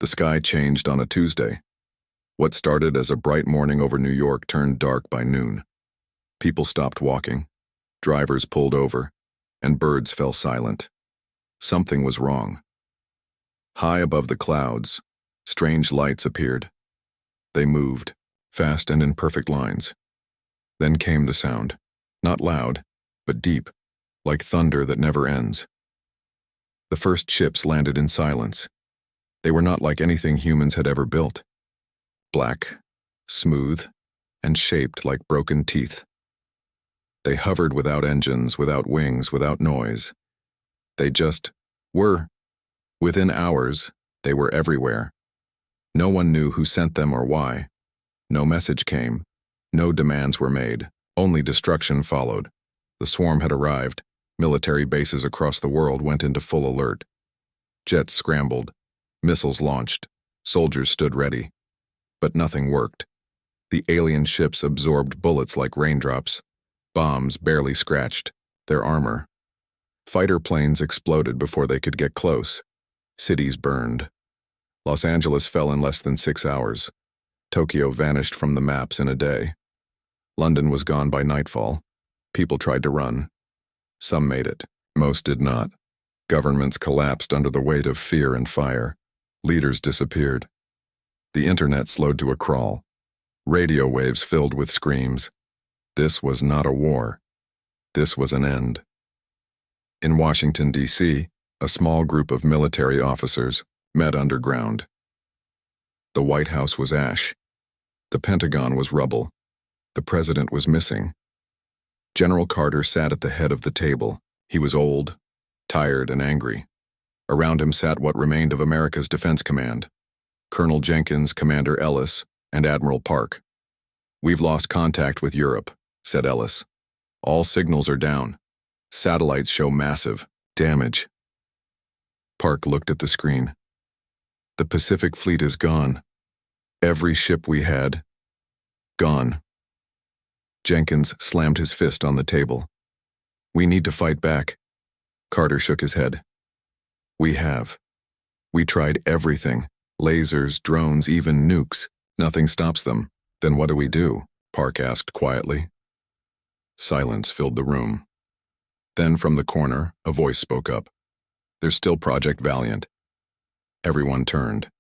The sky changed on a Tuesday. What started as a bright morning over New York turned dark by noon. People stopped walking, drivers pulled over, and birds fell silent. Something was wrong. High above the clouds, strange lights appeared. They moved, fast and in perfect lines. Then came the sound, not loud, but deep, like thunder that never ends. The first ships landed in silence. They were not like anything humans had ever built. Black, smooth, and shaped like broken teeth. They hovered without engines, without wings, without noise. They just were. Within hours, they were everywhere. No one knew who sent them or why. No message came. No demands were made. Only destruction followed. The swarm had arrived. Military bases across the world went into full alert. Jets scrambled. Missiles launched. Soldiers stood ready. But nothing worked. The alien ships absorbed bullets like raindrops. Bombs barely scratched their armor. Fighter planes exploded before they could get close. Cities burned. Los Angeles fell in less than 6 hours. Tokyo vanished from the maps in a day. London was gone by nightfall. People tried to run. Some made it. Most did not. Governments collapsed under the weight of fear and fire. Leaders disappeared. The internet slowed to a crawl. Radio waves filled with screams. This was not a war. This was an end. In Washington, D.C., a small group of military officers met underground. The White House was ash. The Pentagon was rubble. The president was missing. General Carter sat at the head of the table. He was old, tired, and angry. Around him sat what remained of America's Defense Command: Colonel Jenkins, Commander Ellis, and Admiral Park. "We've lost contact with Europe," said Ellis. "All signals are down. Satellites show massive damage." Park looked at the screen. "The Pacific Fleet is gone. Every ship we had, gone." Jenkins slammed his fist on the table. "We need to fight back." Carter shook his head. "We have. We tried everything. Lasers, drones, even nukes. Nothing stops them. Then what do we do?" Park asked quietly. Silence filled the room. Then from the corner, a voice spoke up. "There's still Project Valiant." Everyone turned.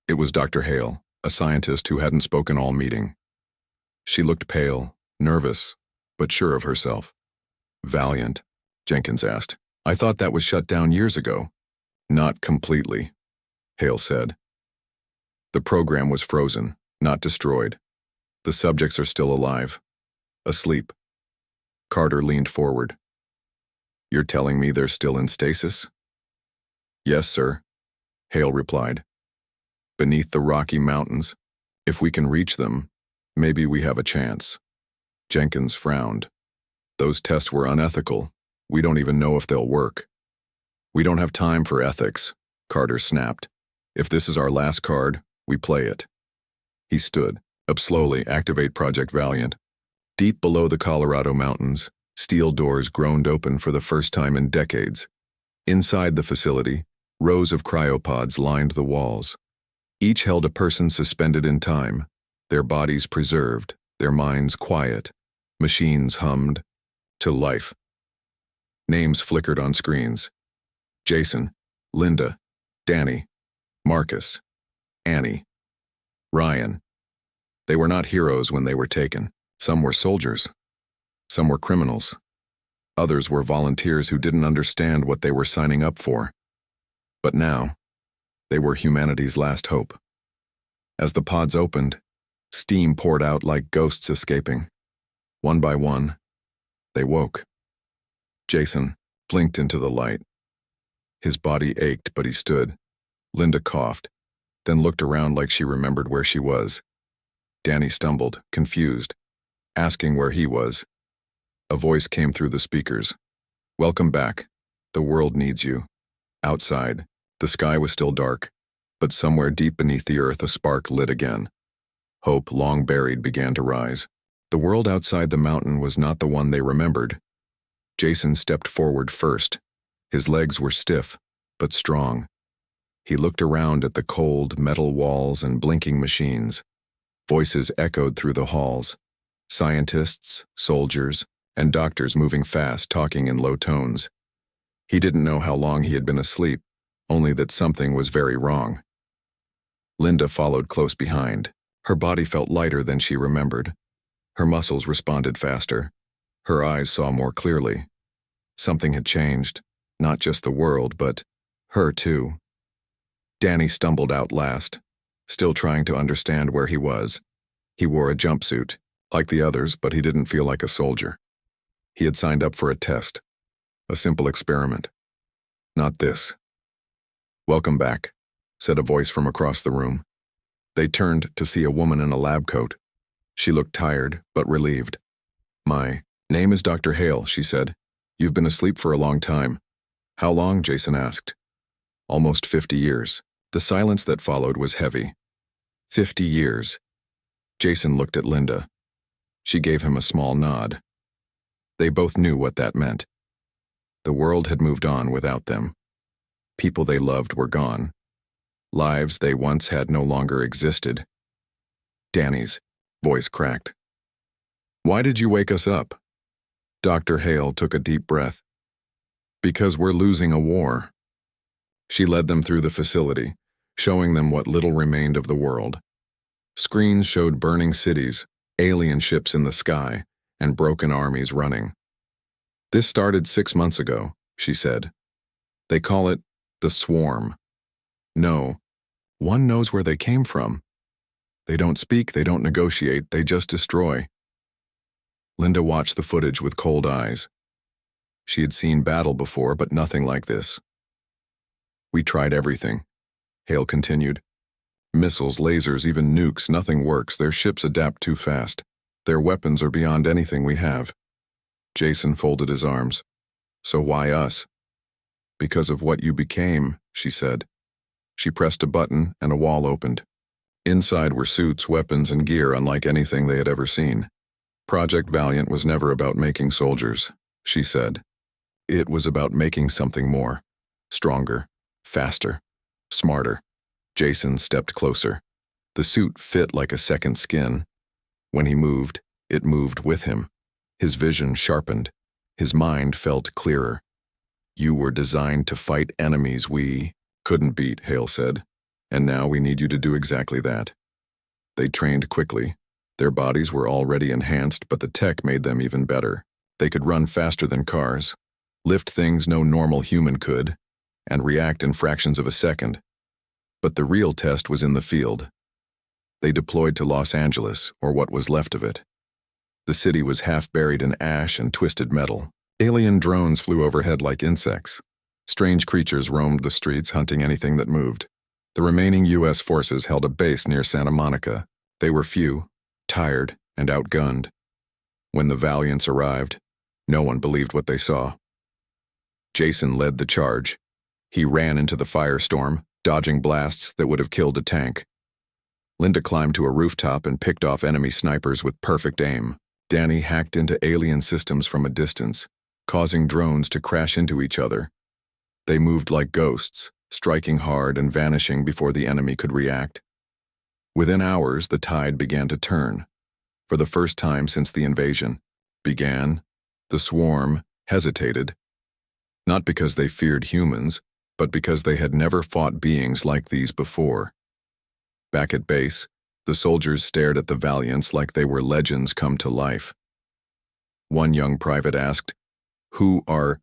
It was Dr. Hale, a scientist who hadn't spoken all meeting. She looked pale, nervous, but sure of herself. "Valiant?" Jenkins asked. "I thought that was shut down years ago." "Not completely," Hale said. "The program was frozen, not destroyed. The subjects are still alive, asleep." Carter leaned forward. "You're telling me they're still in stasis?" "Yes, sir," Hale replied. "Beneath the Rocky Mountains. If we can reach them, maybe we have a chance." Jenkins frowned. "Those tests were unethical. We don't even know if they'll work." "We don't have time for ethics," Carter snapped. "If this is our last card, we play it." He stood. "Up slowly, activate Project Valiant." Deep below the Colorado mountains, steel doors groaned open for the first time in decades. Inside the facility, rows of cryopods lined the walls. Each held a person suspended in time, their bodies preserved, their minds quiet. Machines hummed. To life. Names flickered on screens. Jason, Linda, Danny, Marcus, Annie, Ryan. They were not heroes when they were taken. Some were soldiers. Some were criminals. Others were volunteers who didn't understand what they were signing up for. But now, they were humanity's last hope. As the pods opened, steam poured out like ghosts escaping. One by one, they woke. Jason blinked into the light. His body ached, but he stood. Linda coughed, then looked around like she remembered where she was. Danny stumbled, confused, asking where he was. A voice came through the speakers. "Welcome back. The world needs you." Outside, the sky was still dark, but somewhere deep beneath the earth a spark lit again. Hope, long buried, began to rise. The world outside the mountain was not the one they remembered. Jason stepped forward first. His legs were stiff, but strong. He looked around at the cold metal walls and blinking machines. Voices echoed through the halls. Scientists, soldiers, and doctors moving fast, talking in low tones. He didn't know how long he had been asleep, only that something was very wrong. Linda followed close behind. Her body felt lighter than she remembered. Her muscles responded faster. Her eyes saw more clearly. Something had changed, not just the world, but her too. Danny stumbled out last, still trying to understand where he was. He wore a jumpsuit, like the others, but he didn't feel like a soldier. He had signed up for a test, a simple experiment. Not this. "Welcome back," said a voice from across the room. They turned to see a woman in a lab coat. She looked tired, but relieved. "My name is Dr. Hale," she said. "You've been asleep for a long time." "How long?" Jason asked. "Almost 50 years. The silence that followed was heavy. 50 years. Jason looked at Linda. She gave him a small nod. They both knew what that meant. The world had moved on without them. People they loved were gone. Lives they once had no longer existed. Danny's voice cracked. "Why did you wake us up?" Dr. Hale took a deep breath. "Because we're losing a war." She led them through the facility, showing them what little remained of the world. Screens showed burning cities, alien ships in the sky, and broken armies running. "This started 6 months ago," she said. "They call it the swarm. No, one knows where they came from. They don't speak, they don't negotiate, they just destroy." Linda watched the footage with cold eyes. She had seen battle before, but nothing like this. "We tried everything," Hale continued. "Missiles, lasers, even nukes, nothing works. Their ships adapt too fast. Their weapons are beyond anything we have." Jason folded his arms. "So why us?" "Because of what you became," she said. She pressed a button and a wall opened. Inside were suits, weapons, and gear unlike anything they had ever seen. "Project Valiant was never about making soldiers," she said. "It was about making something more. Stronger, faster, smarter." Jason stepped closer. The suit fit like a second skin. When he moved, it moved with him. His vision sharpened. His mind felt clearer. "You were designed to fight enemies we couldn't beat," Hale said. "And now we need you to do exactly that." They trained quickly. Their bodies were already enhanced, but the tech made them even better. They could run faster than cars, lift things no normal human could, and react in fractions of a second. But the real test was in the field. They deployed to Los Angeles, or what was left of it. The city was half buried in ash and twisted metal. Alien drones flew overhead like insects. Strange creatures roamed the streets, hunting anything that moved. The remaining U.S. forces held a base near Santa Monica. They were few, tired, and outgunned. When the Valiants arrived, no one believed what they saw. Jason led the charge. He ran into the firestorm, dodging blasts that would have killed a tank. Linda climbed to a rooftop and picked off enemy snipers with perfect aim. Danny hacked into alien systems from a distance, causing drones to crash into each other. They moved like ghosts, striking hard and vanishing before the enemy could react. Within hours, the tide began to turn. For the first time since the invasion began, the swarm hesitated. Not because they feared humans, but because they had never fought beings like these before. Back at base, the soldiers stared at the Valiants like they were legends come to life. One young private asked, "Who are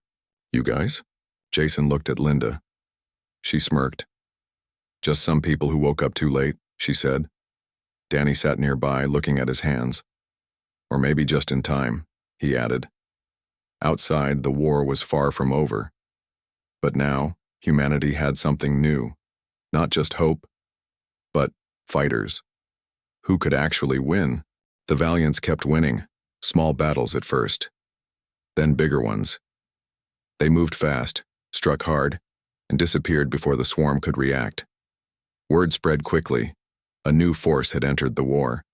you guys?" Jason looked at Linda. She smirked. "Just some people who woke up too late," she said. Danny sat nearby, looking at his hands. "Or maybe just in time," he added. Outside, the war was far from over. But now, humanity had something new. Not just hope, but fighters. Who could actually win? The Valiants kept winning, small battles at first, then bigger ones. They moved fast, struck hard, and disappeared before the swarm could react. Word spread quickly. A new force had entered the war.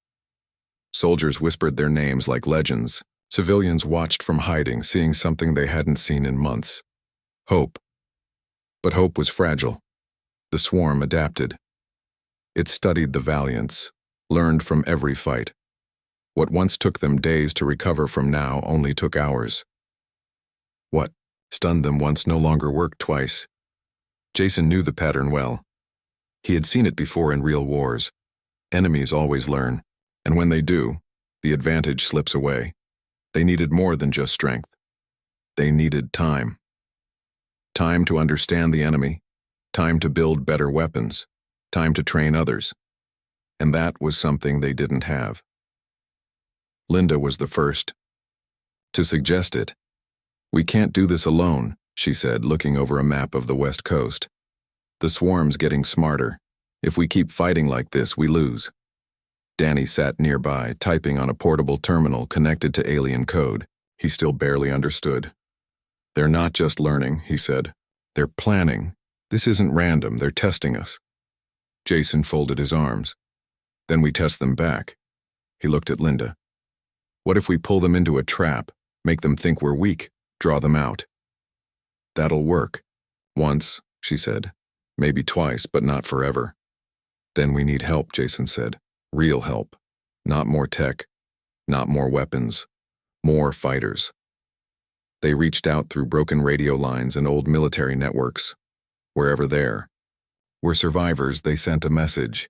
Soldiers whispered their names like legends. Civilians watched from hiding, seeing something they hadn't seen in months. Hope. But hope was fragile. The swarm adapted. It studied the Valiants, learned from every fight. What once took them days to recover from now only took hours. What stunned them once no longer worked twice. Jason knew the pattern well. He had seen it before in real wars. Enemies always learn, and when they do, the advantage slips away. They needed more than just strength. They needed time. Time to understand the enemy, time to build better weapons, time to train others. And that was something they didn't have. Linda was the first to suggest it. "We can't do this alone," she said, looking over a map of the West Coast. "The swarm's getting smarter. If we keep fighting like this, we lose." Danny sat nearby, typing on a portable terminal connected to alien code. He still barely understood. "They're not just learning," he said. "They're planning. This isn't random, they're testing us." Jason folded his arms. "Then we test them back." He looked at Linda. "What if we pull them into a trap, make them think we're weak, draw them out?" "That'll work. Once," she said. "Maybe twice, but not forever." "Then we need help," Jason said. "Real help. Not more tech, not more weapons, more fighters." They reached out through broken radio lines and old military networks. "Wherever there. We're survivors," they sent a message.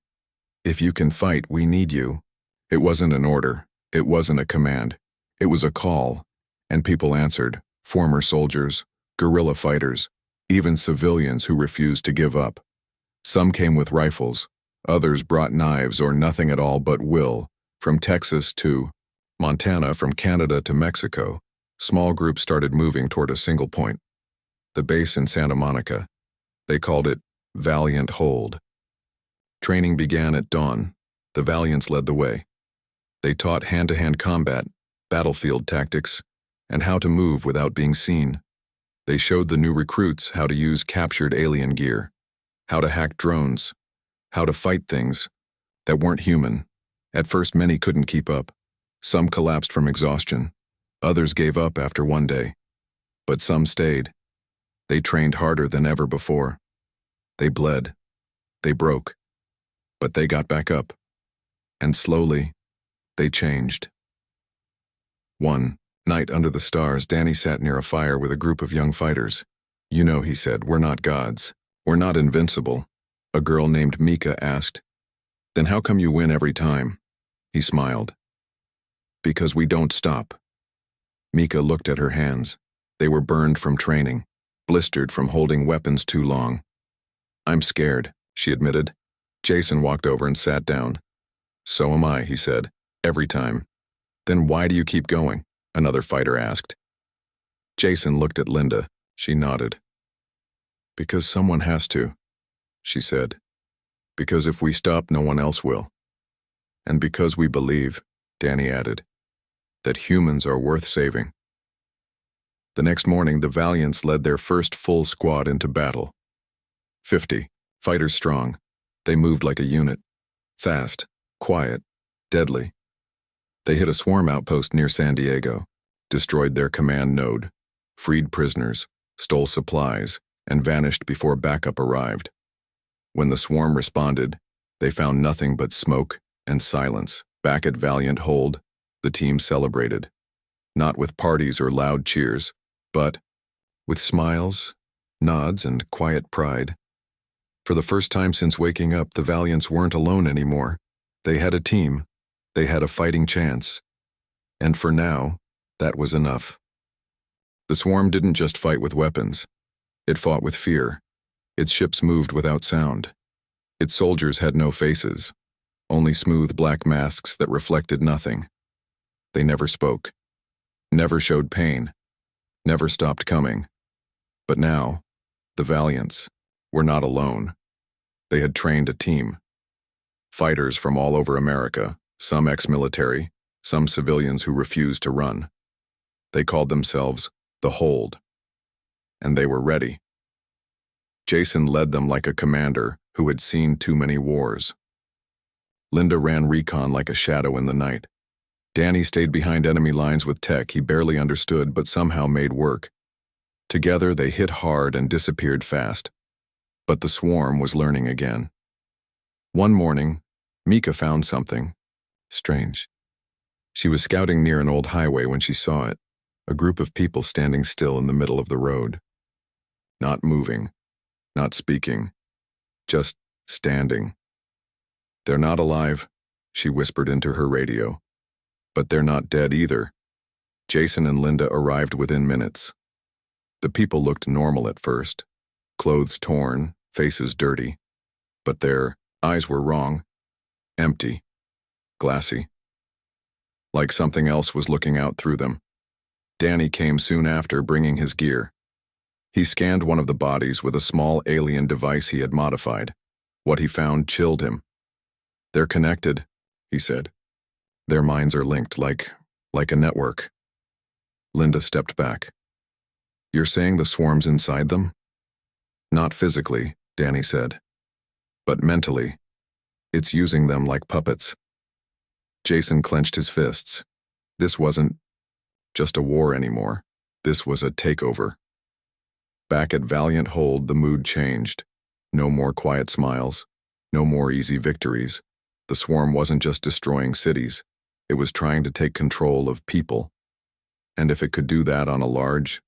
"If you can fight, we need you." It wasn't an order. It wasn't a command. It was a call, and people answered. Former soldiers, guerrilla fighters, even civilians who refused to give up. Some came with rifles, others brought knives or nothing at all but will. From Texas to Montana, from Canada to Mexico, small groups started moving toward a single point. The base in Santa Monica. They called it Valiant Hold. Training began at dawn. The Valiants led the way. They taught hand-to-hand combat, battlefield tactics, and how to move without being seen. They showed the new recruits how to use captured alien gear, how to hack drones, how to fight things that weren't human. At first, many couldn't keep up. Some collapsed from exhaustion. Others gave up after one day. But some stayed. They trained harder than ever before. They bled. They broke. But they got back up. And slowly, they changed. One night under the stars, Danny sat near a fire with a group of young fighters. "You know," he said, "we're not gods. We're not invincible." A girl named Mika asked, "Then how come you win every time?" He smiled. "Because we don't stop." Mika looked at her hands. They were burned from training, blistered from holding weapons too long. "I'm scared," she admitted. Jason walked over and sat down. "So am I," he said. "Every time." "Then why do you keep going?" another fighter asked. Jason looked at Linda. She nodded. "Because someone has to," she said. "Because if we stop, no one else will. And because we believe," Danny added, "that humans are worth saving." The next morning, the Valiants led their first full squad into battle. 50, fighters strong. They moved like a unit. Fast, quiet, deadly. They hit a swarm outpost near San Diego, destroyed their command node, freed prisoners, stole supplies, and vanished before backup arrived. When the swarm responded, they found nothing but smoke and silence. Back at Valiant Hold, the team celebrated. Not with parties or loud cheers, but with smiles, nods, and quiet pride. For the first time since waking up, the Valiants weren't alone anymore. They had a team. They had a fighting chance. And for now, that was enough. The swarm didn't just fight with weapons. It fought with fear. Its ships moved without sound. Its soldiers had no faces, only smooth black masks that reflected nothing. They never spoke, never showed pain, never stopped coming. But now, the Valiants were not alone. They had trained a team. Fighters from all over America, some ex-military, some civilians who refused to run. They called themselves the Hold. And they were ready. Jason led them like a commander who had seen too many wars. Linda ran recon like a shadow in the night. Danny stayed behind enemy lines with tech he barely understood but somehow made work. Together they hit hard and disappeared fast. But the swarm was learning again. One morning, Mika found something strange. She was scouting near an old highway when she saw it, a group of people standing still in the middle of the road. Not moving, not speaking, just standing. "They're not alive," she whispered into her radio. "But they're not dead either." Jason and Linda arrived within minutes. The people looked normal at first, clothes torn, faces dirty, but their eyes were wrong, empty, glassy. Like something else was looking out through them. Danny came soon after, bringing his gear. He scanned one of the bodies with a small alien device he had modified. What he found chilled him. "They're connected," he said. "Their minds are linked like a network." Linda stepped back. "You're saying the swarm's inside them?" "Not physically," Danny said. "But mentally. It's using them like puppets." Jason clenched his fists. This wasn't just a war anymore. This was a takeover. Back at Valiant Hold, the mood changed. No more quiet smiles. No more easy victories. The swarm wasn't just destroying cities. It was trying to take control of people. And if it could do that on a large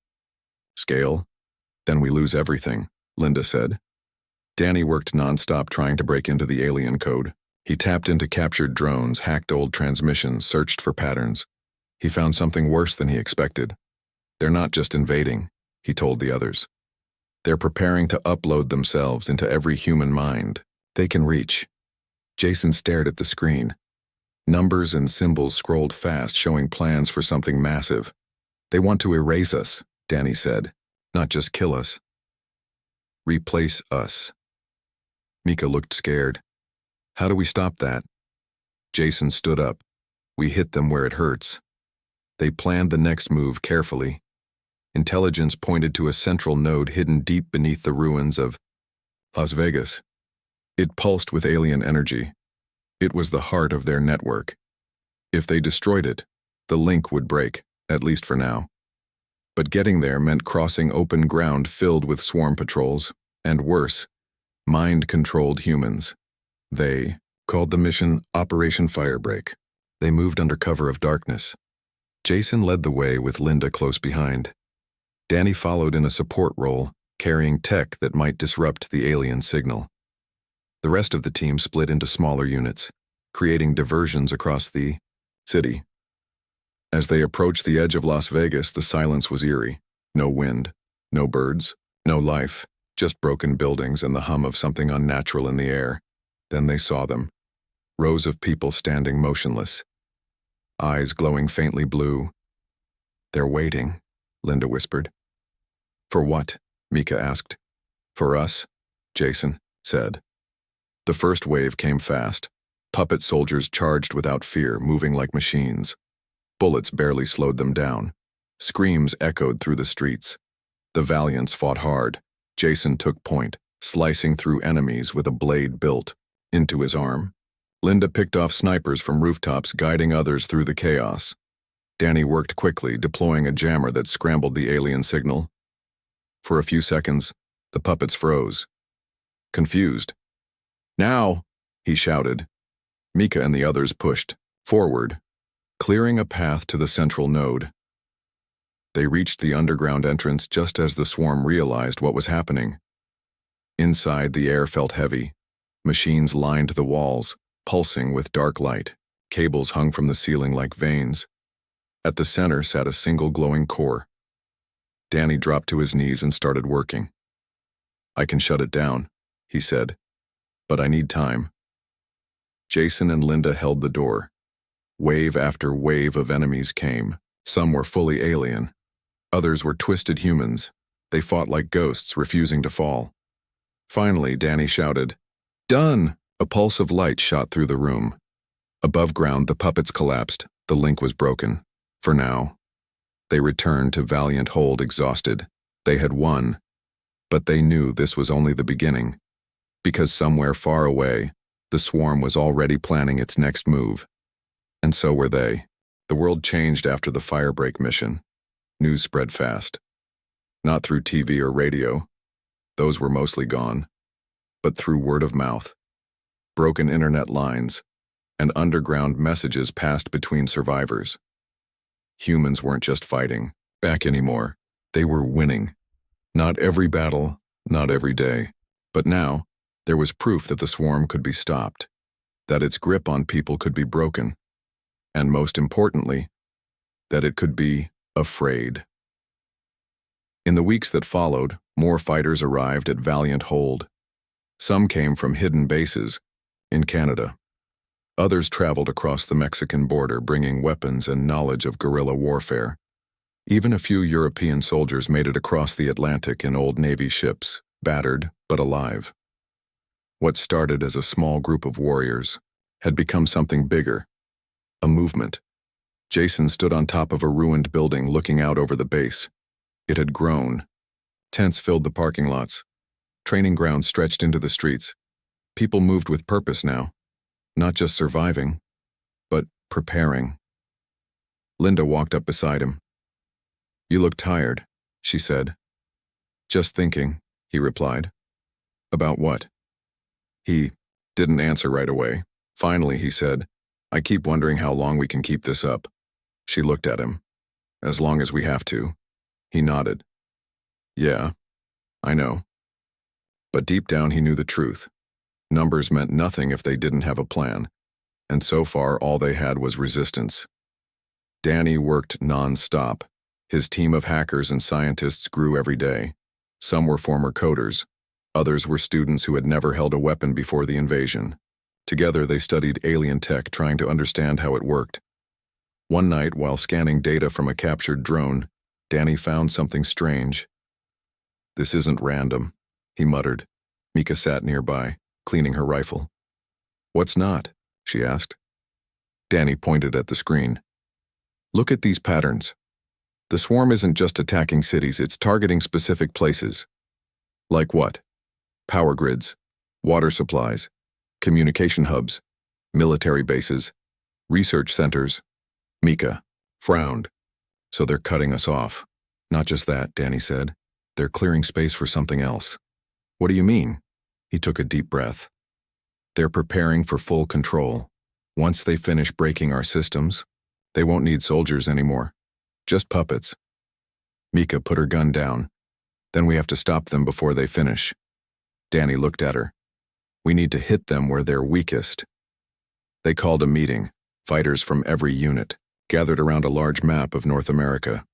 scale, then we lose everything, Linda said. Danny worked nonstop trying to break into the alien code. He tapped into captured drones, hacked old transmissions, searched for patterns. He found something worse than he expected. "They're not just invading," he told the others. "They're preparing to upload themselves into every human mind they can reach." Jason stared at the screen. Numbers and symbols scrolled fast, showing plans for something massive. "They want to erase us," Danny said. "Not just kill us. Replace us." Mika looked scared. "How do we stop that?" Jason stood up. "We hit them where it hurts." They planned the next move carefully. Intelligence pointed to a central node hidden deep beneath the ruins of Las Vegas. It pulsed with alien energy. It was the heart of their network. If they destroyed it, the link would break, at least for now. But getting there meant crossing open ground filled with swarm patrols, and worse, mind-controlled humans. They called the mission Operation Firebreak. They moved under cover of darkness. Jason led the way with Linda close behind. Danny followed in a support role, carrying tech that might disrupt the alien signal. The rest of the team split into smaller units, creating diversions across the city. As they approached the edge of Las Vegas, the silence was eerie. No wind, no birds, no life, just broken buildings and the hum of something unnatural in the air. Then they saw them. Rows of people standing motionless, eyes glowing faintly blue. "They're waiting," Linda whispered. "For what?" Mika asked. "For us," Jason said. The first wave came fast. Puppet soldiers charged without fear, moving like machines. Bullets barely slowed them down. Screams echoed through the streets. The Valiants fought hard. Jason took point, slicing through enemies with a blade built into his arm. Linda picked off snipers from rooftops, guiding others through the chaos. Danny worked quickly, deploying a jammer that scrambled the alien signal. For a few seconds, the puppets froze. Confused. "Now!" he shouted. Mika and the others pushed forward, clearing a path to the central node. They reached the underground entrance just as the swarm realized what was happening. Inside, the air felt heavy. Machines lined the walls, pulsing with dark light. Cables hung from the ceiling like veins. At the center sat a single glowing core. Danny dropped to his knees and started working. "I can shut it down," he said, "but I need time." Jason and Linda held the door. Wave after wave of enemies came. Some were fully alien. Others were twisted humans. They fought like ghosts, refusing to fall. Finally, Danny shouted, "Done!" A pulse of light shot through the room. Above ground, the puppets collapsed. The link was broken. For now. They returned to Valiant Hold exhausted. They had won. But they knew this was only the beginning. Because somewhere far away, the swarm was already planning its next move. And so were they. The world changed after the Firebreak mission. News spread fast. Not through TV or radio. Those were mostly gone. but through word of mouth. Broken internet lines and underground messages passed between survivors. Humans weren't just fighting back anymore. They were winning. Not every battle, not every day. But now, there was proof that the swarm could be stopped, that its grip on people could be broken, and most importantly, that it could be afraid. In the weeks that followed, more fighters arrived at Valiant Hold. Some came from hidden bases in Canada. Others traveled across the Mexican border bringing weapons and knowledge of guerrilla warfare. Even a few European soldiers made it across the Atlantic in old Navy ships, battered but alive. What started as a small group of warriors had become something bigger, a movement. Jason stood on top of a ruined building looking out over the base. It had grown. Tents filled the parking lots. Training grounds stretched into the streets. People moved with purpose now, not just surviving, but preparing. Linda walked up beside him. "You look tired," she said. "Just thinking," he replied. "About what?" He didn't answer right away. Finally, he said, "I keep wondering how long we can keep this up." She looked at him. "As long as we have to." He nodded. "Yeah, I know." But deep down he knew the truth. Numbers meant nothing if they didn't have a plan, and so far all they had was resistance. Danny worked non-stop. His team of hackers and scientists grew every day. Some were former coders. Others were students who had never held a weapon before the invasion. Together they studied alien tech, trying to understand how it worked. One night, while scanning data from a captured drone, Danny found something strange. "This isn't random," he muttered. Mika sat nearby, cleaning her rifle. "What's not?" she asked. Danny pointed at the screen. "Look at these patterns. The swarm isn't just attacking cities, it's targeting specific places." "Like what?" "Power grids, water supplies, communication hubs, military bases, research centers." Mika frowned. "So they're cutting us off." "Not just that," Danny said. "They're clearing space for something else." "What do you mean?" He took a deep breath. "They're preparing for full control. Once they finish breaking our systems, they won't need soldiers anymore. Just puppets." Mika put her gun down. "Then we have to stop them before they finish." Danny looked at her. "We need to hit them where they're weakest." They called a meeting. Fighters from every unit gathered around a large map of North America.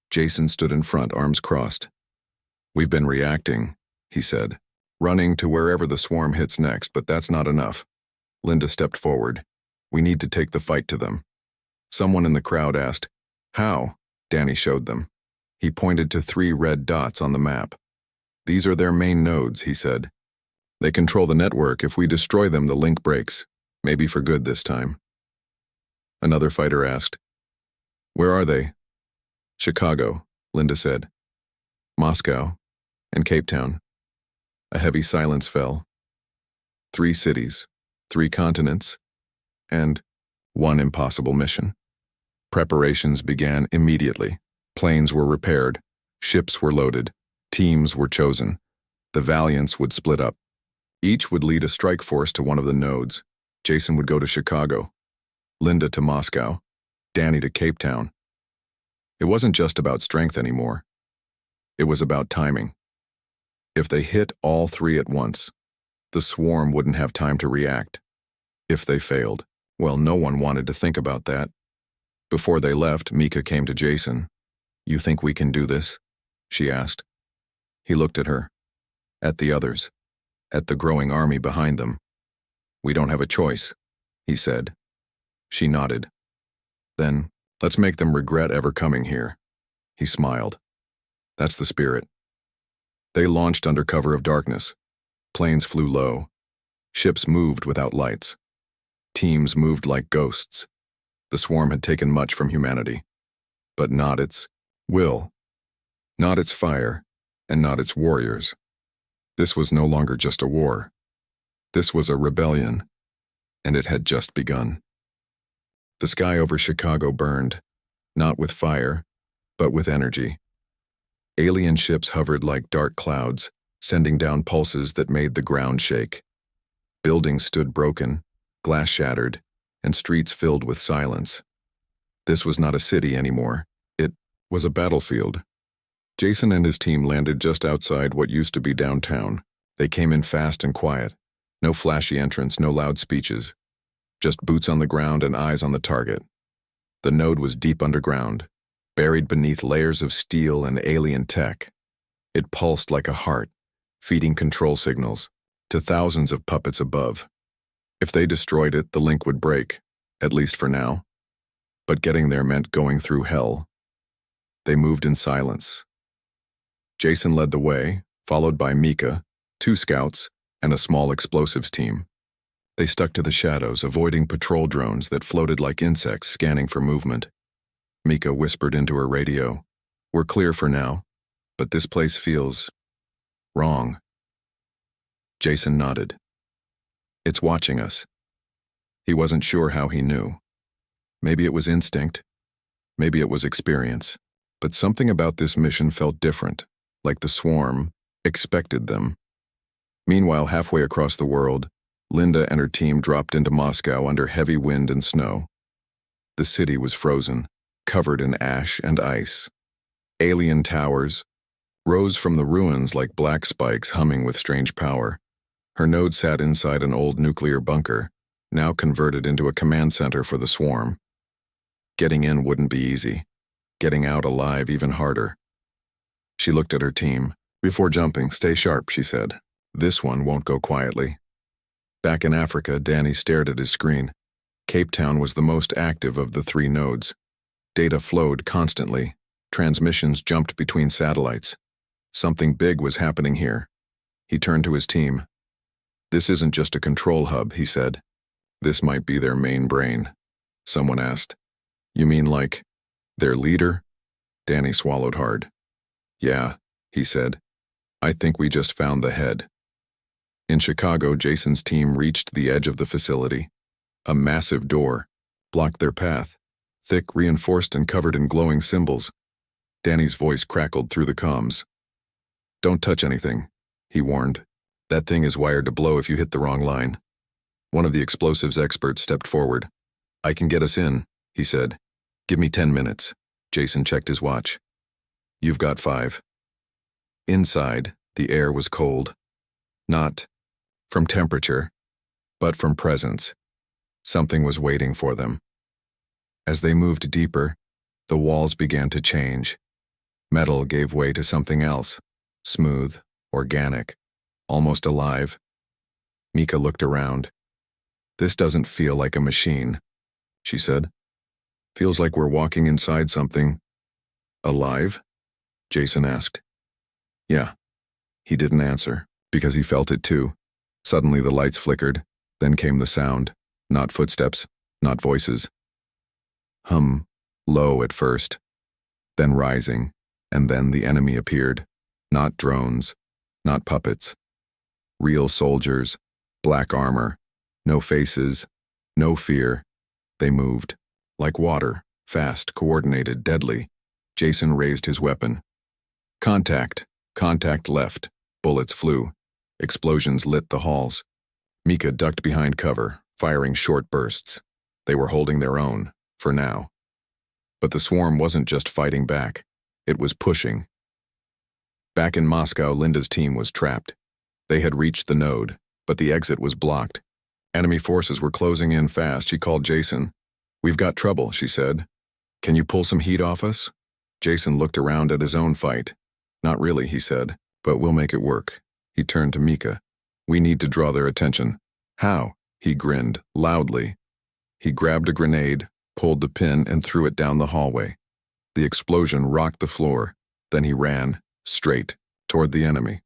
Jason stood in front, arms crossed. "We've been reacting," he said, "running to wherever the swarm hits next, but that's not enough." Linda stepped forward. "We need to take the fight to them." Someone in the crowd asked, "How?" Danny showed them. He pointed to 3 red dots on the map. "These are their main nodes," he said. "They control the network. If we destroy them, the link breaks. Maybe for good this time." Another fighter asked, "Where are they?" "Chicago," Linda said. "Moscow, and Cape Town." A heavy silence fell. 3 cities, 3 continents, and 1 impossible mission. Preparations began immediately. Planes were repaired, ships were loaded, teams were chosen. The Valiants would split up. Each would lead a strike force to one of the nodes. Jason would go to Chicago, Linda to Moscow, Danny to Cape Town. It wasn't just about strength anymore. It was about timing. If they hit all 3 at once, the swarm wouldn't have time to react. If they failed, well, no one wanted to think about that. Before they left, Mika came to Jason. "You think we can do this?" she asked. He looked at her, at the others, at the growing army behind them. "We don't have a choice," he said. She nodded. "Then, let's make them regret ever coming here." He smiled. "That's the spirit." They launched under cover of darkness. Planes flew low. Ships moved without lights. Teams moved like ghosts. The swarm had taken much from humanity, but not its will, not its fire, and not its warriors. This was no longer just a war. This was a rebellion, and it had just begun. The sky over Chicago burned, not with fire, but with energy. Alien ships hovered like dark clouds, sending down pulses that made the ground shake. Buildings stood broken, glass shattered, and streets filled with silence. This was not a city anymore. It was a battlefield. Jason and his team landed just outside what used to be downtown. They came in fast and quiet. No flashy entrance, no loud speeches. Just boots on the ground and eyes on the target. The node was deep underground, buried beneath layers of steel and alien tech. It pulsed like a heart, feeding control signals to thousands of puppets above. If they destroyed it, the link would break, at least for now. But getting there meant going through hell. They moved in silence. Jason led the way, followed by Mika, 2 scouts, and a small explosives team. They stuck to the shadows, avoiding patrol drones that floated like insects scanning for movement. Mika whispered into her radio, "We're clear for now, but this place feels wrong." Jason nodded. "It's watching us." He wasn't sure how he knew. Maybe it was instinct, maybe it was experience, but something about this mission felt different, like the swarm expected them. Meanwhile, halfway across the world, Linda and her team dropped into Moscow under heavy wind and snow. The city was frozen, covered in ash and ice. Alien towers rose from the ruins like black spikes humming with strange power. Her node sat inside an old nuclear bunker, now converted into a command center for the swarm. Getting in wouldn't be easy. Getting out alive even harder. She looked at her team. "Before jumping, stay sharp," she said. "This one won't go quietly." Back in Africa, Danny stared at his screen. Cape Town was the most active of the 3 nodes. Data flowed constantly. Transmissions jumped between satellites. Something big was happening here. He turned to his team. "This isn't just a control hub," he said. "This might be their main brain." Someone asked, "You mean like their leader?" Danny swallowed hard. "Yeah," he said. "I think we just found the head." In Chicago, Jason's team reached the edge of the facility. A massive door blocked their path, thick, reinforced, and covered in glowing symbols. Danny's voice crackled through the comms. "Don't touch anything," he warned. "That thing is wired to blow if you hit the wrong line." One of the explosives experts stepped forward. "I can get us in," he said. "Give me 10 minutes. Jason checked his watch. "You've got 5. Inside, the air was cold. Not from temperature, but from presence. Something was waiting for them. As they moved deeper, the walls began to change. Metal gave way to something else, smooth, organic, almost alive. Mika looked around. "This doesn't feel like a machine," she said. "Feels like we're walking inside something." "Alive?" Jason asked. "Yeah." He didn't answer, because he felt it too. Suddenly the lights flickered, then came the sound. Not footsteps, not voices. Hum, low at first, then rising, and then the enemy appeared. Not drones, not puppets. Real soldiers, black armor, no faces, no fear. They moved, like water, fast, coordinated, deadly. Jason raised his weapon. Contact. Contact left. Bullets flew. Explosions lit the halls. Mika ducked behind cover, firing short bursts. They were holding their own, for now. But the swarm wasn't just fighting back. It was pushing. Back in Moscow, Linda's team was trapped. They had reached the node, but the exit was blocked. Enemy forces were closing in fast. She called Jason. "We've got trouble," she said. "Can you pull some heat off us?" Jason looked around at his own fight. "Not really," he said, "but we'll make it work." He turned to Mika. "We need to draw their attention." "How?" He grinned, loudly. He grabbed a grenade, pulled the pin, and threw it down the hallway. The explosion rocked the floor. Then he ran, straight, toward the enemy.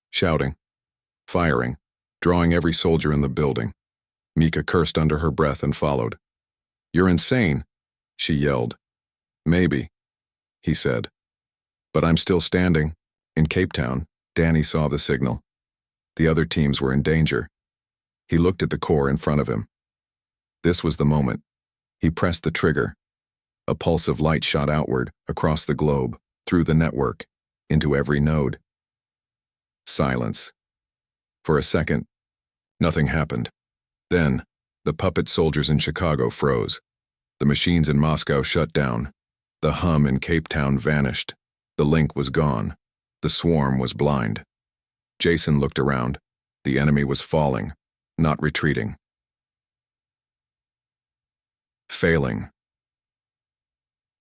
Shouting, firing, drawing every soldier in the building. Mika cursed under her breath and followed. "You're insane," she yelled. "Maybe," he said. "But I'm still standing." In Cape Town, Danny saw the signal. The other teams were in danger. He looked at the core in front of him. This was the moment. He pressed the trigger. A pulse of light shot outward, across the globe, through the network, into every node. Silence. For a second, nothing happened. Then, the puppet soldiers in Chicago froze. The machines in Moscow shut down. The hum in Cape Town vanished. The link was gone. The swarm was blind. Jason looked around. The enemy was falling, not retreating. Failing.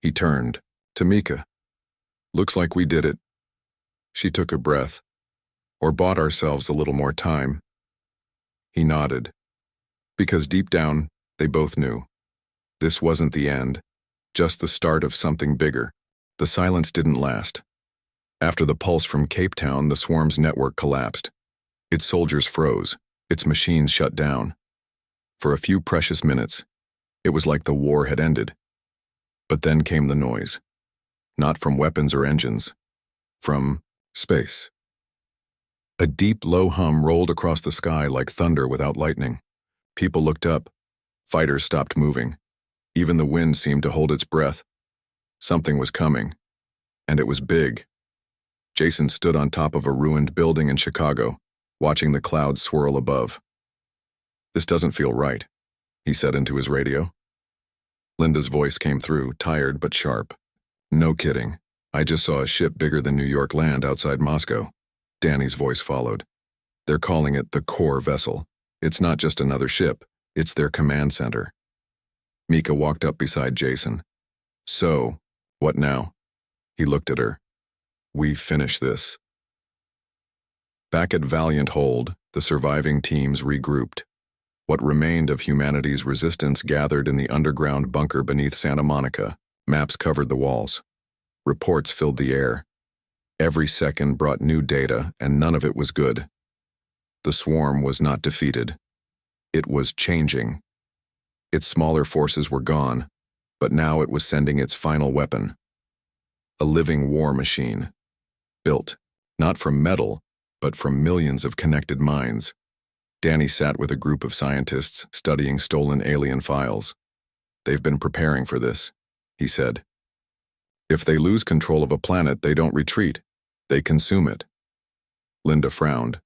He turned to Mika. Looks like we did it. She took a breath. Or bought ourselves a little more time. He nodded. Because deep down, they both knew. This wasn't the end, just the start of something bigger. The silence didn't last. After the pulse from Cape Town, the swarm's network collapsed. Its soldiers froze. Its machines shut down. For a few precious minutes, it was like the war had ended. But then came the noise. Not from weapons or engines. From space. A deep, low hum rolled across the sky like thunder without lightning. People looked up. Fighters stopped moving. Even the wind seemed to hold its breath. Something was coming. And it was big. Jason stood on top of a ruined building in Chicago, watching the clouds swirl above. "This doesn't feel right," he said into his radio. Linda's voice came through, tired but sharp. "No kidding. I just saw a ship bigger than New York land outside Moscow." Danny's voice followed. "They're calling it the core vessel. It's not just another ship. It's their command center." Mika walked up beside Jason. "So, what now?" He looked at her. "We finish this." Back at Valiant Hold, the surviving teams regrouped. What remained of humanity's resistance gathered in the underground bunker beneath Santa Monica. Maps covered the walls. Reports filled the air. Every second brought new data, and none of it was good. The swarm was not defeated. It was changing. Its smaller forces were gone, but now it was sending its final weapon. A living war machine. Built, not from metal, but from millions of connected minds. Danny sat with a group of scientists studying stolen alien files. "They've been preparing for this," he said. "If they lose control of a planet, they don't retreat. They consume it." Linda frowned.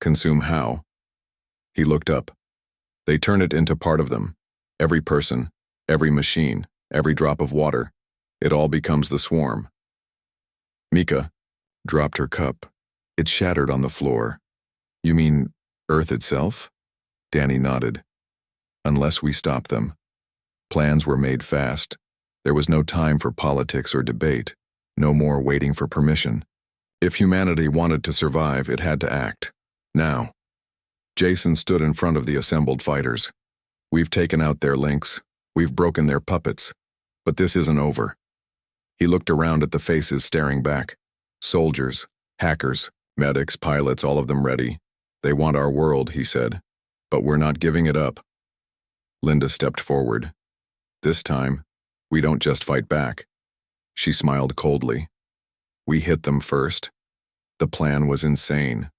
"Consume how?" He looked up. "They turn it into part of them. Every person, every machine, every drop of water. It all becomes the swarm." Mika dropped her cup. It shattered on the floor. "You mean Earth itself?" Danny nodded. "Unless we stop them." Plans were made fast. There was no time for politics or debate. No more waiting for permission. If humanity wanted to survive, it had to act. Now. Jason stood in front of the assembled fighters. "We've taken out their links. We've broken their puppets. But this isn't over." He looked around at the faces staring back. Soldiers, hackers, medics, pilots, all of them ready. "They want our world," he said. "But we're not giving it up." Linda stepped forward. "This time, we don't just fight back." She smiled coldly. "We hit them first." The plan was insane.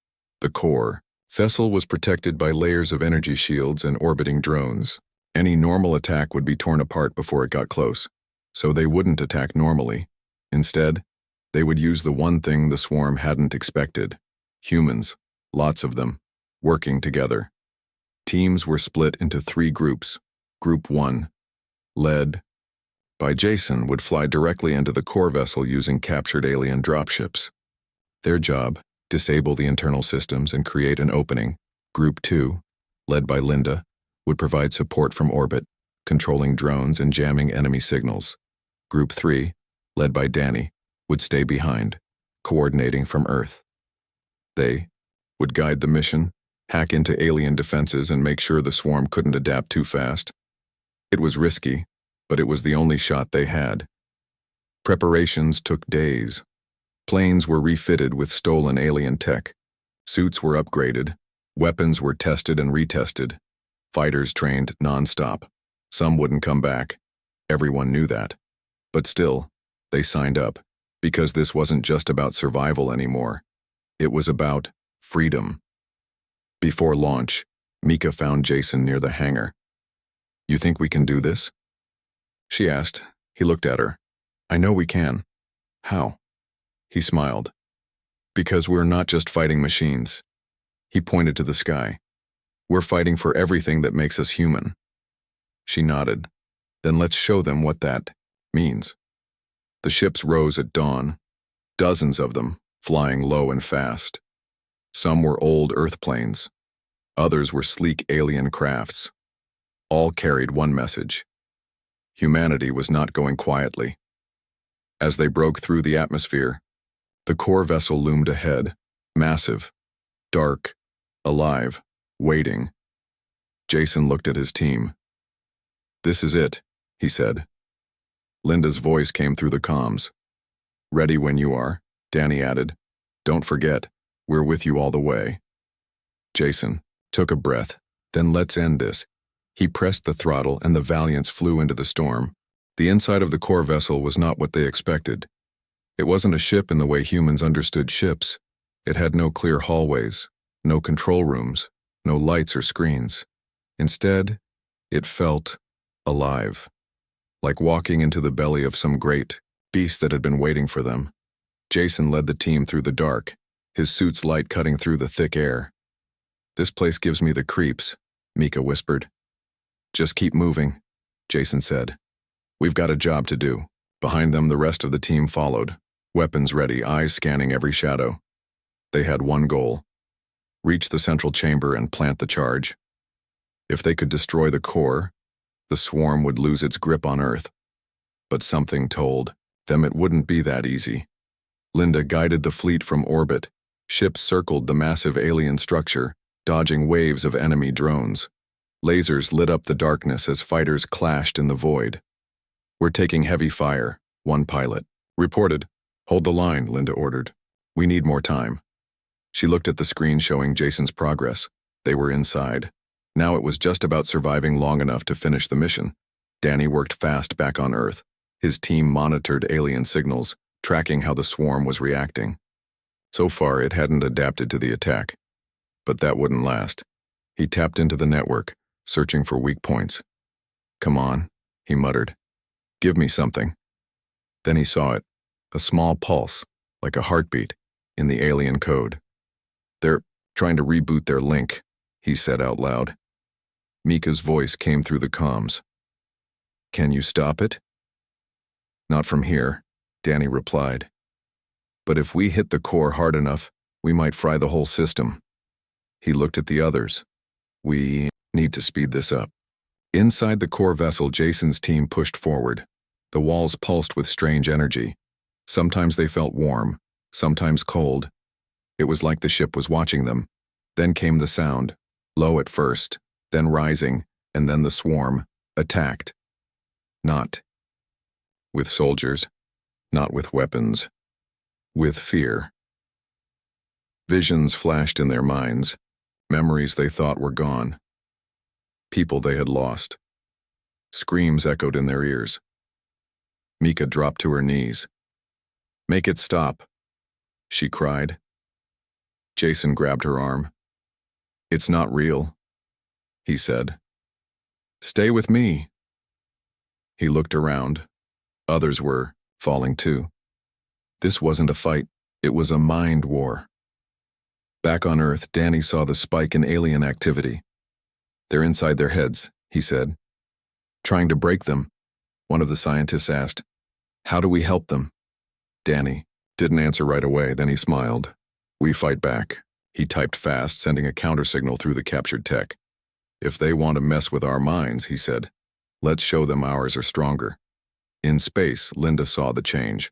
The core vessel was protected by layers of energy shields and orbiting drones. Any normal attack would be torn apart before it got close, so they wouldn't attack normally. Instead, they would use the one thing the swarm hadn't expected. Humans, lots of them, working together. Teams were split into 3 groups. Group 1, led by Jason, would fly directly into the core vessel using captured alien dropships. Their job, disable the internal systems and create an opening. Group 2, led by Linda, would provide support from orbit, controlling drones and jamming enemy signals. Group 3, led by Danny, would stay behind, coordinating from Earth. They would guide the mission, hack into alien defenses, and make sure the swarm couldn't adapt too fast. It was risky, but it was the only shot they had. Preparations took days. Planes were refitted with stolen alien tech. Suits were upgraded. Weapons were tested and retested. Fighters trained non-stop. Some wouldn't come back. Everyone knew that. But still, they signed up, because this wasn't just about survival anymore. It was about freedom. Before launch, Mika found Jason near the hangar. "You think we can do this?" she asked. He looked at her. "I know we can." "How?" He smiled. Because we're not just fighting machines. He pointed to the sky. We're fighting for everything that makes us human. She nodded. Then let's show them what that means. The ships rose at dawn, dozens of them, flying low and fast. Some were old Earth planes. Others were sleek alien crafts. All carried one message. Humanity was not going quietly. As they broke through the atmosphere, the core vessel loomed ahead, massive, dark, alive, waiting. Jason looked at his team. "This is it," he said. Linda's voice came through the comms. "Ready when you are," Danny added. "Don't forget, we're with you all the way." Jason took a breath. "Then let's end this." He pressed the throttle and the Valiants flew into the storm. The inside of the core vessel was not what they expected. It wasn't a ship in the way humans understood ships. It had no clear hallways, no control rooms, no lights or screens. Instead, it felt alive, like walking into the belly of some great beast that had been waiting for them. Jason led the team through the dark, his suit's light cutting through the thick air. "This place gives me the creeps," Mika whispered. "Just keep moving," Jason said. "We've got a job to do." Behind them, the rest of the team followed, weapons ready, eyes scanning every shadow. They had one goal: reach the central chamber and plant the charge. If they could destroy the core, the swarm would lose its grip on Earth. But something told them it wouldn't be that easy. Linda guided the fleet from orbit. Ships circled the massive alien structure, dodging waves of enemy drones. Lasers lit up the darkness as fighters clashed in the void. "We're taking heavy fire," one pilot reported. "Hold the line," Linda ordered. "We need more time." She looked at the screen showing Jason's progress. They were inside. Now it was just about surviving long enough to finish the mission. Danny worked fast back on Earth. His team monitored alien signals, tracking how the swarm was reacting. So far, it hadn't adapted to the attack. But that wouldn't last. He tapped into the network, searching for weak points. "Come on," he muttered. "Give me something." Then he saw it, a small pulse, like a heartbeat, in the alien code. "They're trying to reboot their link," he said out loud. Mika's voice came through the comms. "Can you stop it?" "Not from here," Danny replied. "But if we hit the core hard enough, we might fry the whole system." He looked at the others. "We need to speed this up." Inside the core vessel, Jason's team pushed forward. The walls pulsed with strange energy. Sometimes they felt warm, sometimes cold. It was like the ship was watching them. Then came the sound, low at first, then rising, and then the swarm attacked. Not with soldiers, not with weapons, with fear. Visions flashed in their minds, memories they thought were gone. People they had lost. Screams echoed in their ears. Mika dropped to her knees. "Make it stop," she cried. Jason grabbed her arm. "It's not real," he said. "Stay with me." He looked around. Others were falling too. This wasn't a fight, it was a mind war. Back on Earth, Danny saw the spike in alien activity. "They're inside their heads," he said. "Trying to break them," one of the scientists asked. "How do we help them?" Danny didn't answer right away, then he smiled. "We fight back." He typed fast, sending a counter-signal through the captured tech. "If they want to mess with our minds," he said, "let's show them ours are stronger." In space, Linda saw the change.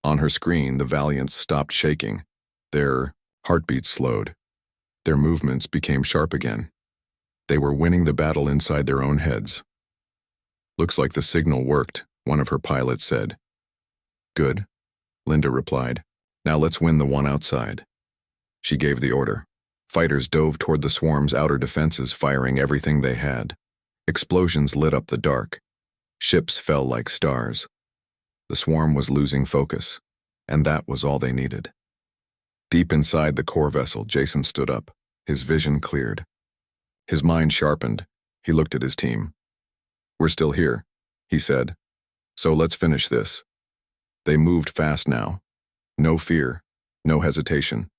On her screen, the Valiants stopped shaking. Their heartbeats slowed. Their movements became sharp again. They were winning the battle inside their own heads. "Looks like the signal worked," one of her pilots said. "Good," Linda replied. "Now let's win the one outside." She gave the order. Fighters dove toward the swarm's outer defenses, firing everything they had. Explosions lit up the dark. Ships fell like stars. The swarm was losing focus, and that was all they needed. Deep inside the core vessel, Jason stood up, his vision cleared. His mind sharpened. He looked at his team. "We're still here," he said. "So let's finish this." They moved fast now. No fear, No hesitation.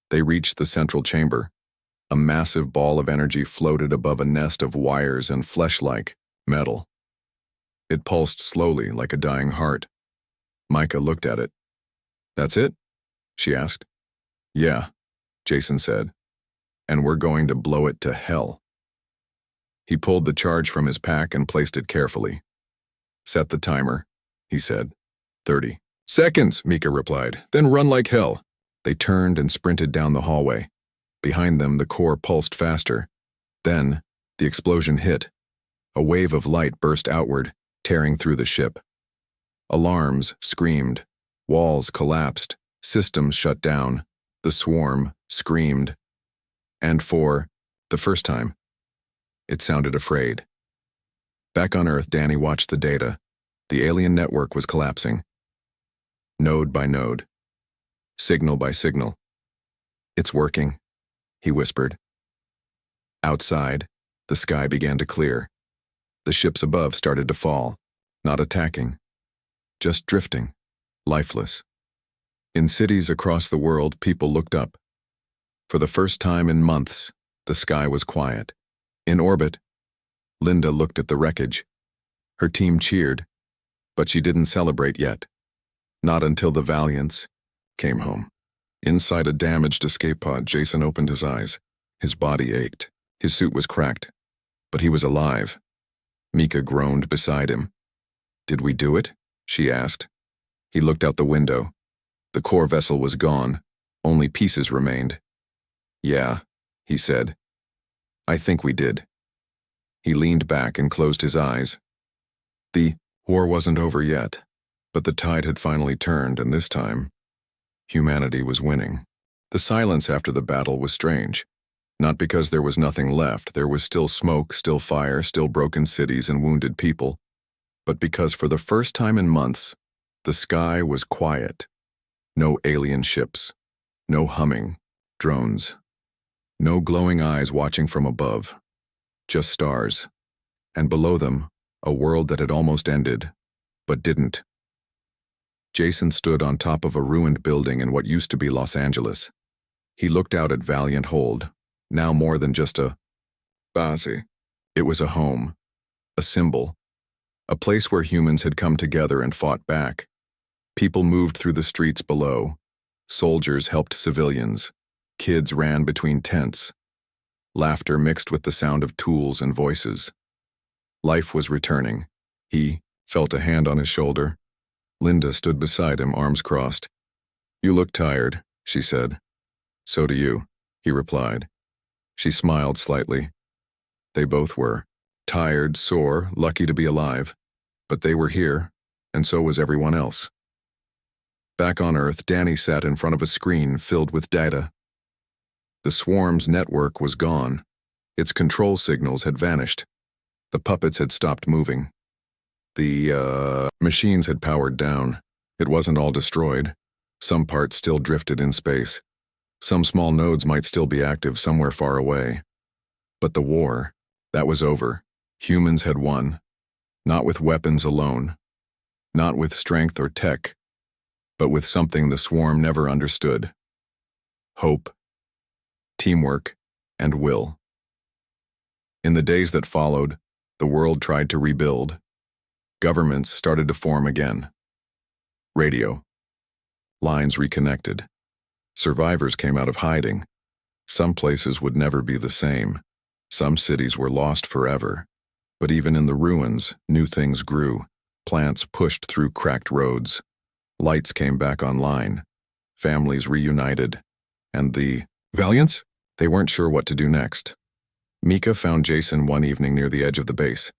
They reached the central chamber. A massive ball of energy floated above a nest of wires and flesh-like metal. It pulsed slowly like a dying heart. Micah looked at it. "That's it?" she asked. "Yeah," Jason said. "And we're going to blow it to hell." He pulled the charge from his pack and placed it carefully. "Set the timer," he said. 30 seconds, Mika replied. "Then run like hell." They turned and sprinted down the hallway. Behind them, the core pulsed faster. Then, the explosion hit. A wave of light burst outward, tearing through the ship. Alarms screamed. Walls collapsed. Systems shut down. The swarm screamed. And for the first time, it sounded afraid. Back on Earth, Danny watched the data. The alien network was collapsing. Node by node. Signal by signal. "It's working," he whispered. Outside, the sky began to clear. The ships above started to fall, not attacking, just drifting, lifeless. In cities across the world, people looked up. For the first time in months, the sky was quiet. In orbit, Linda looked at the wreckage. Her team cheered, but she didn't celebrate yet. Not until the Valiants came home. Inside a damaged escape pod, Jason opened his eyes. His body ached. His suit was cracked, but he was alive. Mika groaned beside him. "Did we do it?" she asked. He looked out the window. The core vessel was gone. Only pieces remained. "Yeah," he said. "I think we did." He leaned back and closed his eyes. The war wasn't over yet, but the tide had finally turned, and this time, humanity was winning. The silence after the battle was strange. Not because there was nothing left, there was still smoke, still fire, still broken cities and wounded people, but because for the first time in months, the sky was quiet. No alien ships, no humming drones, no glowing eyes watching from above, just stars, and below them, a world that had almost ended, but didn't. Jason stood on top of a ruined building in what used to be Los Angeles. He looked out at Valiant Hold, now more than just a base. It was a home, a symbol, a place where humans had come together and fought back. People moved through the streets below. Soldiers helped civilians. Kids ran between tents. Laughter mixed with the sound of tools and voices. Life was returning. He felt a hand on his shoulder. Linda stood beside him, arms crossed. "You look tired," she said. "So do you," he replied. She smiled slightly. They both were. Tired, sore, lucky to be alive. But they were here, and so was everyone else. Back on Earth, Danny sat in front of a screen filled with data. The swarm's network was gone. Its control signals had vanished. The puppets had stopped moving. The machines had powered down. It wasn't all destroyed. Some parts still drifted in space. Some small nodes might still be active somewhere far away. But the war, that was over. Humans had won. Not with weapons alone. Not with strength or tech. But with something the swarm never understood. Hope, teamwork, and will. In the days that followed, the world tried to rebuild. Governments started to form again. Radio. Lines reconnected. Survivors came out of hiding. Some places would never be the same. Some cities were lost forever. But even in the ruins, new things grew. Plants pushed through cracked roads. Lights came back online. Families reunited. And the Valiants? They weren't sure what to do next. Mika found Jason one evening near the edge of the base.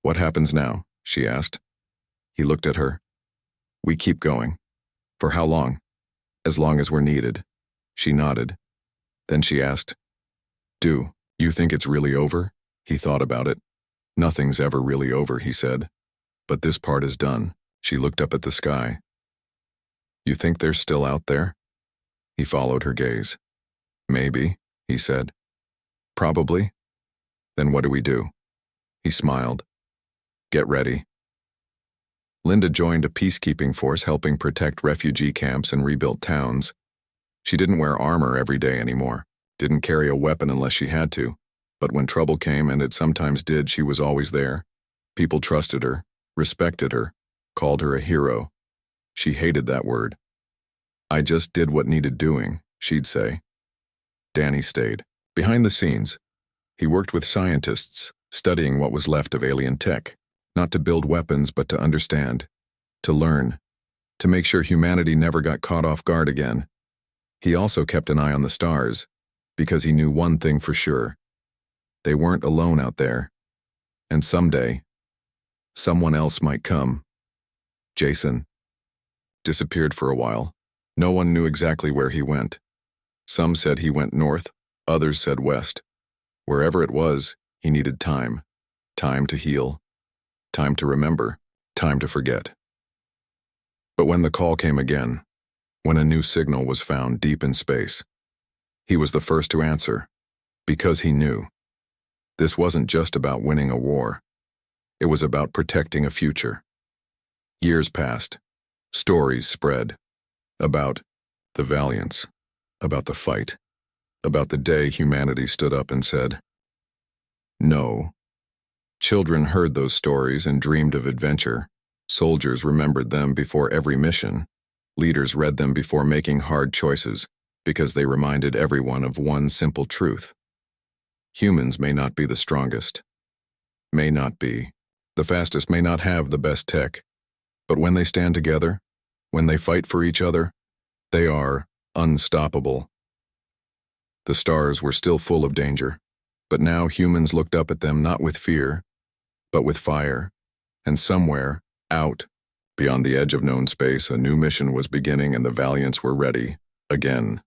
"What happens now?" she asked. He looked at her. "We keep going." "For how long?" "As long as we're needed." She nodded. Then she asked, "Do you think it's really over?" He thought about it. "Nothing's ever really over," he said. "But this part is done." She looked up at the sky. "You think they're still out there?" He followed her gaze. "Maybe," he said. "Probably." "Then what do we do?" He smiled. "Get ready." Linda joined a peacekeeping force helping protect refugee camps and rebuilt towns. She didn't wear armor every day anymore, didn't carry a weapon unless she had to, but when trouble came, and it sometimes did, she was always there. People trusted her, respected her, called her a hero. She hated that word. "I just did what needed doing," she'd say. Danny stayed. Behind the scenes, he worked with scientists, studying what was left of alien tech, not to build weapons but to understand, to learn, to make sure humanity never got caught off guard again. He also kept an eye on the stars, because he knew one thing for sure. They weren't alone out there. And someday, someone else might come. Jason disappeared for a while. No one knew exactly where he went. Some said he went north, others said west. Wherever it was, he needed time. Time to heal. Time to remember. Time to forget. But when the call came again, when a new signal was found deep in space, he was the first to answer, because he knew. This wasn't just about winning a war. It was about protecting a future. Years passed. Stories spread. About the valiance. About the fight. About the day humanity stood up and said, "No." Children heard those stories and dreamed of adventure. Soldiers remembered them before every mission. Leaders read them before making hard choices, because they reminded everyone of one simple truth. Humans may not be the strongest, may not be the fastest, may not have the best tech, but when they stand together, when they fight for each other, they are unstoppable. The stars were still full of danger, but now humans looked up at them not with fear, but with fire, and somewhere, out, beyond the edge of known space, a new mission was beginning, and the Valiants were ready, again.